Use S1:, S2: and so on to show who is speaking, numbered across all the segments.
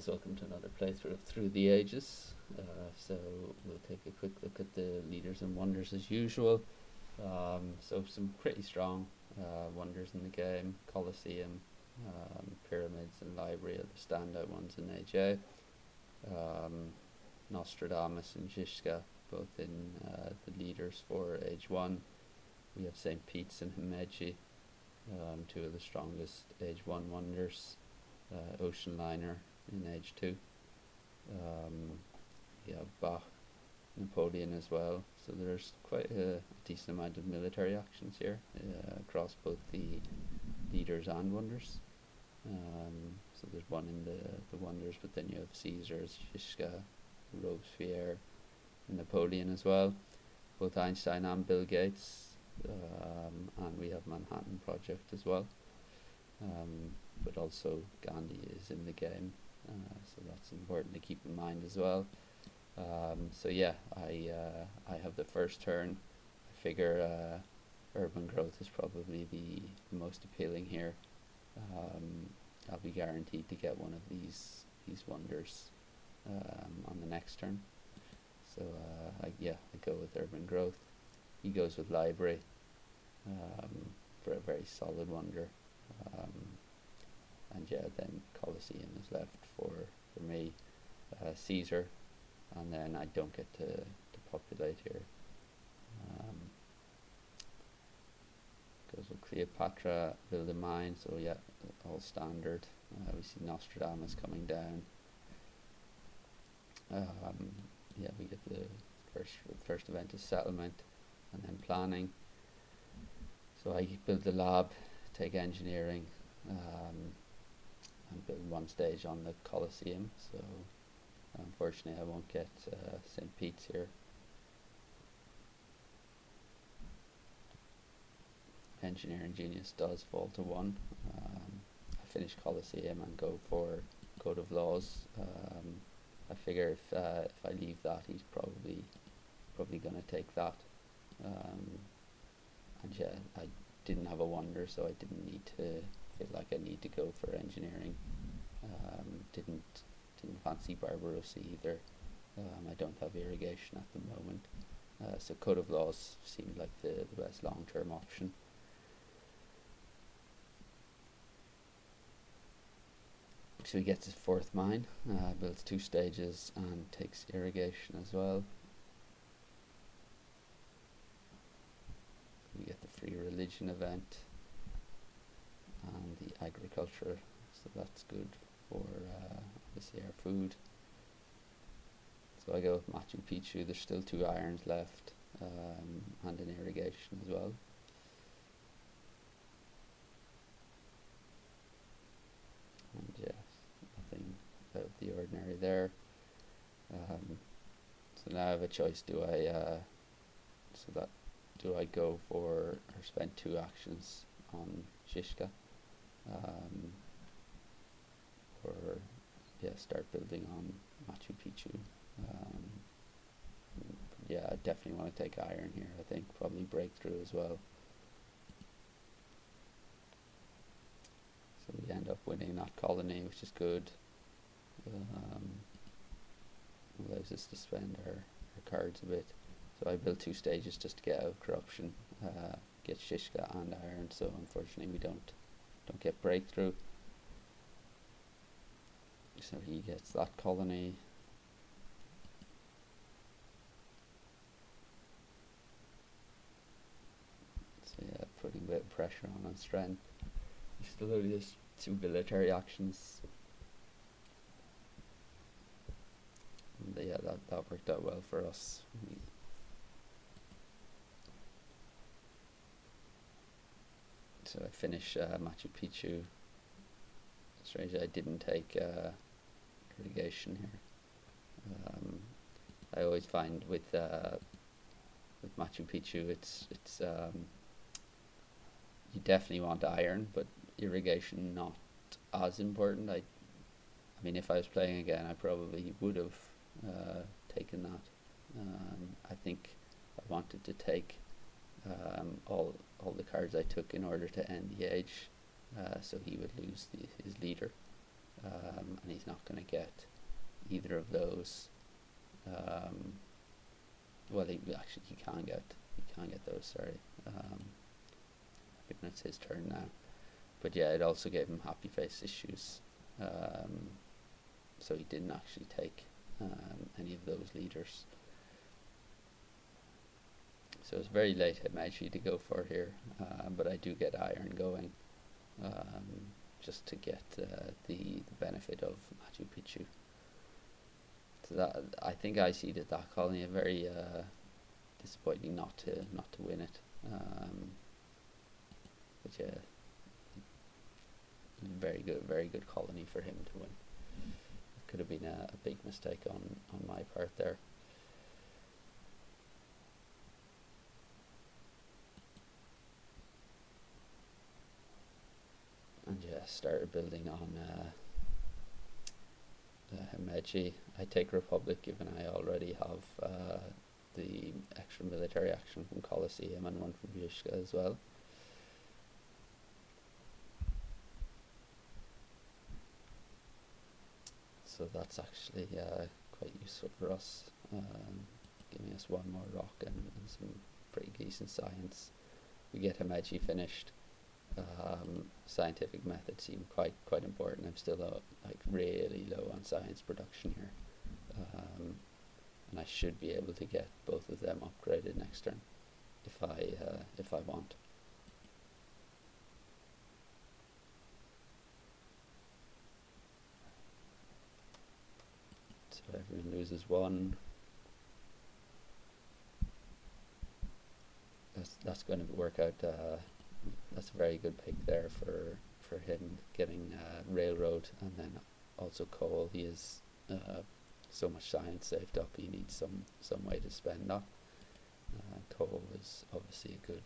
S1: guys, welcome to another playthrough of Through the Ages. So we'll take a quick look at the leaders and wonders as usual. So some pretty strong wonders in the game. Colosseum, Pyramids and Library are the standout ones in AJ. Nostradamus and Zizka both in the leaders for Age 1. We have St. Pete's and Himeji, two of the strongest Age 1 wonders. Ocean Liner in Age 2. Yeah, Bach, Napoleon as well. So there's quite a decent amount of military actions here across both the leaders and wonders. So there's one in the wonders, but then you have Caesars, Zizka, Robespierre, and Napoleon as well. Both Einstein and Bill Gates. And we have Manhattan Project as well. But also Gandhi is in the game, so that's important to keep in mind as well. So yeah, I have the first turn. I figure urban growth is probably the most appealing here. I'll be guaranteed to get one of these wonders on the next turn. So I go with urban growth. He goes with library for a very solid wonder. And yeah, then Colosseum is left for me. Caesar, and then I don't get to populate here. Goes with Cleopatra, build a mine, so yeah, all standard. We see Nostradamus coming down. Yeah, we get the first event is settlement, and then planning. So I build the lab, take engineering, and build one stage on the Colosseum. So unfortunately I won't get St. Pete's here. Engineering genius does fall to 1. I finish Colosseum and go for Code of Laws. I figure if I leave that, he's probably going to take that. And yeah, I didn't have a wonder, so I didn't need to feel like I need to go for engineering. Didn't fancy Barbarossa either. I don't have irrigation at the moment, so Code of Laws seemed like the best long-term option. So he gets his 4th mine, builds 2 stages and takes irrigation as well. We get the free religion event and the agriculture, so that's good for obviously our food. So I go with Machu Picchu. There's still 2 irons left, and an irrigation as well. And yes, nothing out of the ordinary there. So now I have a choice. Do I go for, or spend 2 actions on Zizka, or yeah, start building on Machu Picchu. Yeah, I definitely want to take iron here. I think probably breakthrough as well. So we end up winning that colony, which is good. Allows us to spend our cards a bit. So I built 2 stages just to get out of corruption, get Zizka and iron. So unfortunately we don't get breakthrough. So he gets that colony. So yeah, putting a bit of pressure on strength. He still only has 2 military actions. And yeah, that worked out well for us. So I finish Machu Picchu. Strange I didn't take irrigation here. I always find with Machu Picchu, it's you definitely want iron, but irrigation not as important. I mean, if I was playing again, I probably would have taken that. I think I wanted to take all the cards I took in order to end the age, so he would lose his leader. and he's not going to get either of those. Well, he can get those. Sorry, I think it's his turn now. But yeah, it also gave him happy face issues, so he didn't actually take any of those leaders. So it's very late Himeji to go for here, but I do get iron going, just to get the benefit of Machu Picchu. So that, I think I seeded that colony. A very disappointing not to win it, but yeah, very good colony for him to win. It could have been a big mistake on my part there. And yeah, started building on Himeji. I take Republic given I already have the extra military action from Colosseum and one from Vyshka as well. So that's actually quite useful for us, giving us one more rock and some pretty decent science. We get Himeji finished. Scientific methods seem quite important. I'm still like really low on science production here, and I should be able to get both of them upgraded next turn if I want. So everyone loses one. That's going to work out. That's a very good pick there for him, getting railroad and then also coal. He has so much science saved up. He needs some way to spend that. Coal is obviously a good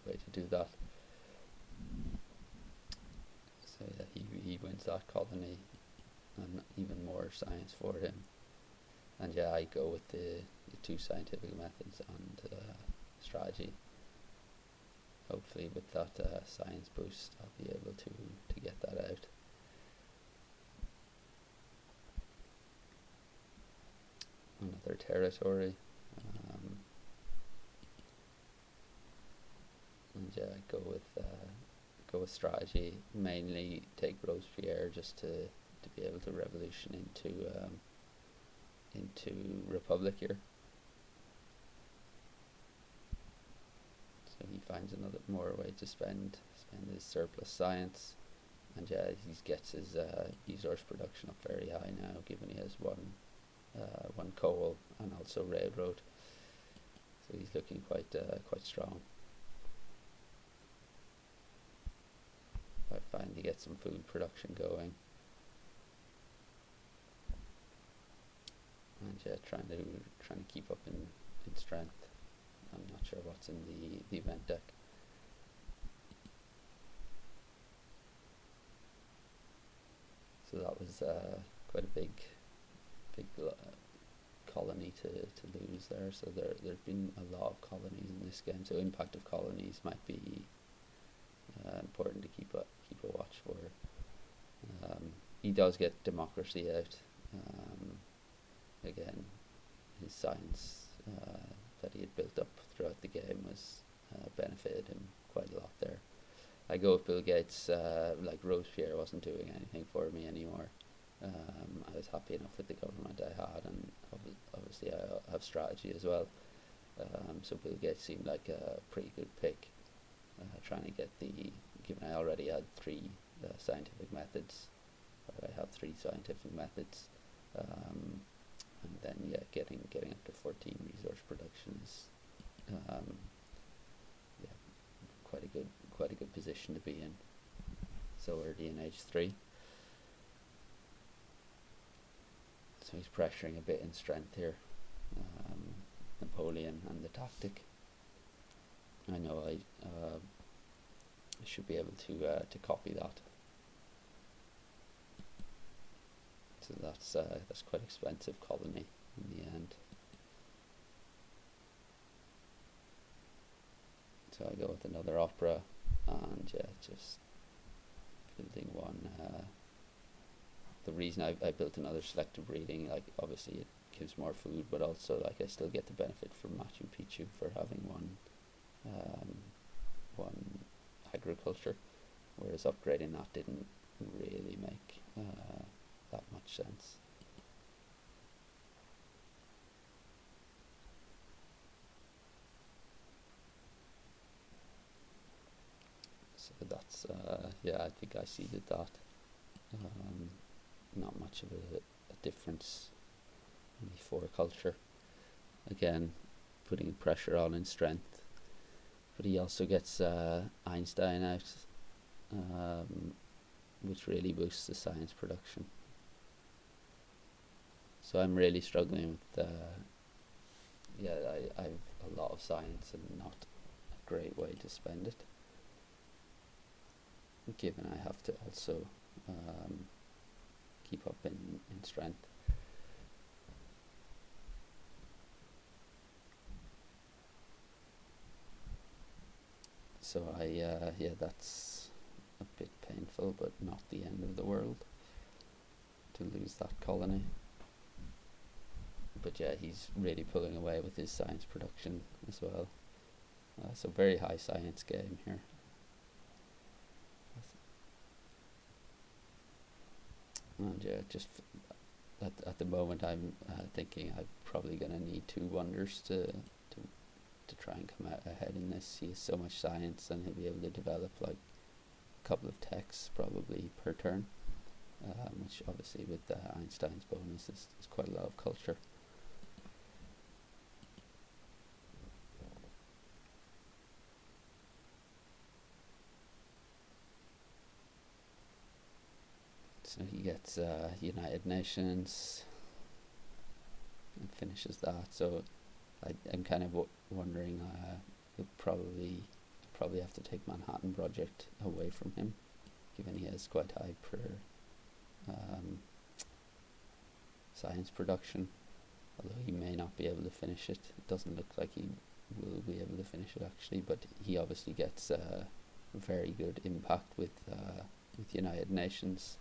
S1: way to do that. So yeah, he wins that colony and even more science for him. And yeah, I go with the two scientific methods and strategy. Hopefully with that science boost I'll be able to get that out. Another territory, and yeah, go with strategy. Mainly take Robespierre just to be able to revolution into Republic here. So he finds another more way to spend his surplus science, and yeah, he gets his resource production up very high now, given he has one coal and also railroad. So he's looking quite strong. I finally get some food production going, and yeah, trying to keep up in strength. I'm not sure what's in the event deck. So that was quite a big colony to lose there. So there's been a lot of colonies in this game. So impact of colonies might be important to keep a watch for. He does get democracy out. Again, his science that he had built up throughout the game was benefited him quite a lot there. I go with Bill Gates. Like Robespierre wasn't doing anything for me anymore. I was happy enough with the government I had, and obviously I have strategy as well. So Bill Gates seemed like a pretty good pick. Trying to get given I already had three scientific methods, or I have three scientific methods. And then yeah, getting up to 14 resource production is yeah, quite a good position to be in so early in age 3. So he's pressuring a bit in strength here. Napoleon and the tactic. I know I should be able to copy that. So that's quite expensive colony in the end. So I go with another opera, and yeah, just building one the reason I built another selective breeding, like obviously it gives more food, but also like I still get the benefit from Machu Picchu for having um, one agriculture, whereas upgrading that didn't really make that much sense. So that's yeah, I think I seeded that. Um, Not much of a difference in the four culture. Again, putting pressure on in strength, but he also gets Einstein out, um, which really boosts the science production. So I'm really struggling with yeah, I've a lot of science and not a great way to spend it, given I have to also um, keep up in strength. So yeah, that's a bit painful, but not the end of the world to lose that colony. But yeah, he's really pulling away with his science production as well. So very high science game here. And yeah, just at the moment, I'm thinking I'm probably going to need two wonders to try and come out ahead in this. He has so much science, and he'll be able to develop like a couple of techs probably per turn, which obviously with Einstein's bonus is quite a lot of culture. So he gets United Nations and finishes that. So I'm kind of wondering, he'll probably have to take Manhattan Project away from him, given he has quite high um, science production. Although he may not be able to finish it. It doesn't look like he will be able to finish it actually. But he obviously gets very good impact with United Nations.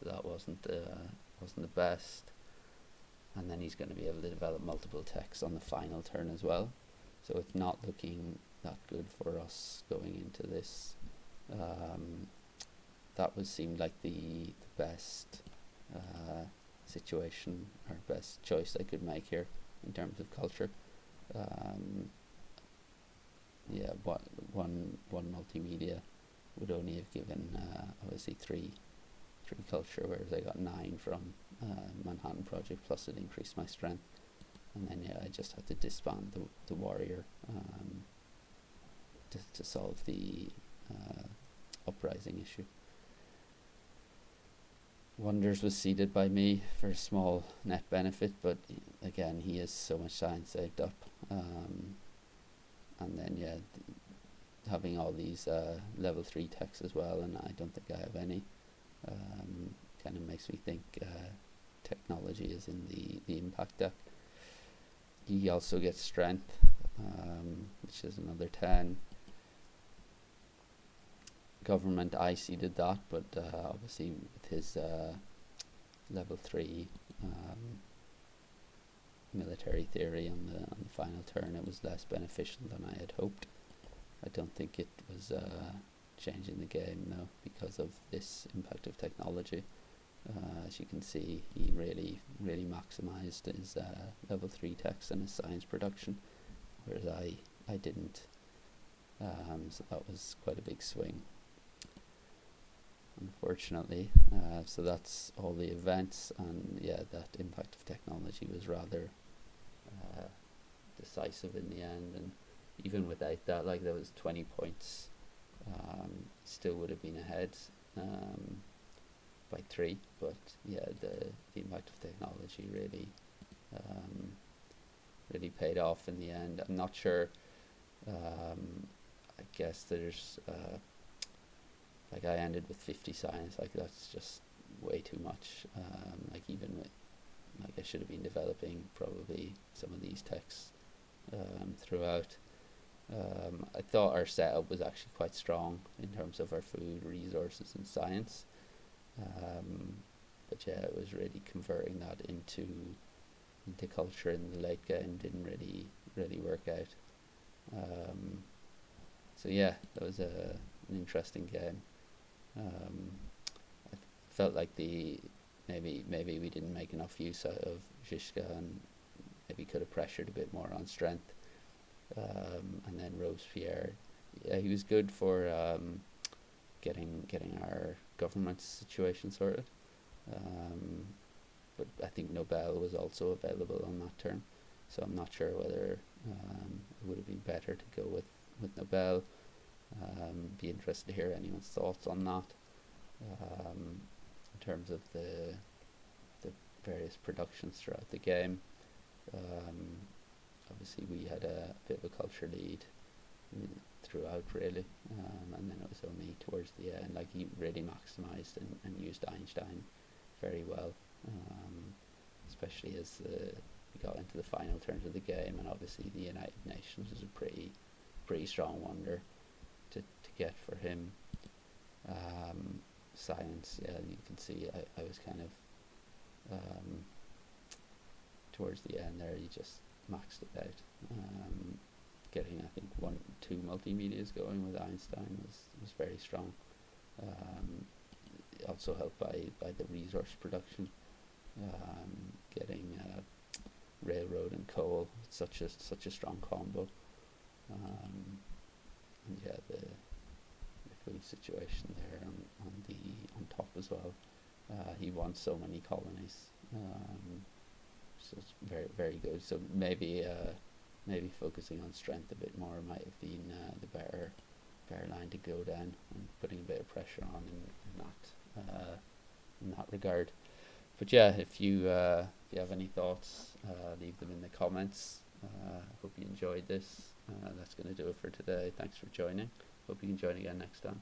S1: So that wasn't the best. And then he's going to be able to develop multiple techs on the final turn as well. So it's not looking that good for us going into this. That seemed like the best situation or best choice I could make here in terms of culture. Um, yeah, one multimedia would only have given obviously three culture, whereas I got 9 from Manhattan Project, plus it increased my strength. And then yeah, I just had to disband the warrior to solve the uprising issue. Wonders was seeded by me for a small net benefit, but again, he has so much science saved up. And then yeah, having all these level 3 techs as well, and I don't think I have any. Kind of makes me think technology is in the impact deck. He also gets strength, which is another 10. Government, I seeded that, but obviously with his level 3 military theory on the final turn, it was less beneficial than I had hoped. I don't think it was changing the game though, because of this impact of technology. As you can see, he really maximized his level 3 techs and his science production, whereas I didn't. So that was quite a big swing, unfortunately. So that's all the events, and yeah, that impact of technology was rather decisive in the end. And even without that, like, there was 20 points, still would have been ahead by 3. But yeah, the impact of technology really paid off in the end. I'm not sure. I guess there's like, I ended with 50 science. Like, that's just way too much. Like, even with, like, I should have been developing probably some of these techs throughout. I thought our setup was actually quite strong in terms of our food resources and science. but yeah, it was really converting that into culture in the late game didn't really work out. Um, so yeah, that was an interesting game. Um, I felt like the maybe we didn't make enough use out of Zizka and maybe could have pressured a bit more on strength. And then Robespierre, yeah, he was good for getting our government situation sorted. Um, but I think Nobel was also available on that term, so I'm not sure whether it would have been better to go with Nobel. Be interested to hear anyone's thoughts on that. In terms of the various productions throughout the game, um, obviously we had a bit of a culture lead throughout really, and then it was only towards the end like he really maximised and used Einstein very well, um, especially as we got into the final turns of the game, and obviously the United Nations was a pretty strong wonder to get for him. Science, yeah, you can see I was kind of towards the end there, you just maxed it out. Getting I think 1 2 multimedias going with Einstein was very strong. Um, Also helped by the resource production, getting railroad and coal, such a strong combo. Um, and yeah, the food situation there on top as well. He won so many colonies, so it's very good. So maybe focusing on strength a bit more might have been the better line to go down, and putting a bit of pressure on in that regard. But yeah, if you have any thoughts, leave them in the comments. Hope you enjoyed this. That's going to do it for today. Thanks for joining. Hope you can join again next time.